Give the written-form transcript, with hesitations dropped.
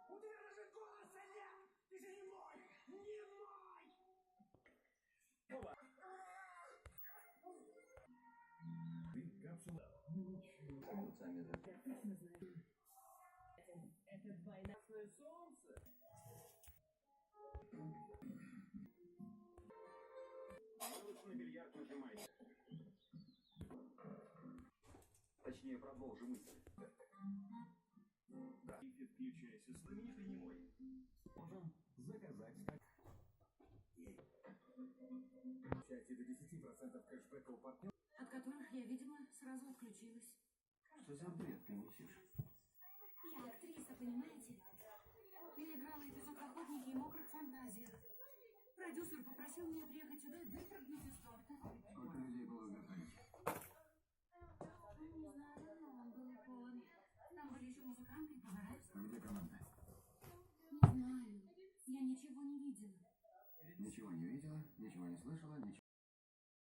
Удержи голос, Олег! Ты же не мой! Не мой! Ты капсула. Это двойное солнце. Лучше на бильярд нажимайте. Точнее, продолжи мысль. Да. И включайся. Знаменитый не мой. Можем заказать стак. Получайте до 10% кэшбэка у партнера. От которых я, видимо, сразу отключилась. Что за бред ты несешь? Я актриса, понимаете? Я играла эпизод в «Охотнике» и «Мокрых фантазиях». Продюсер попросил меня приехать сюда и выпрыгнуть из торта. Сколько людей было в вертолете? Не знаю, но он был полон. Там были еще музыканты и повара. Где команда? Не знаю. Я ничего не видела. Ничего не видела, ничего не слышала, ничего.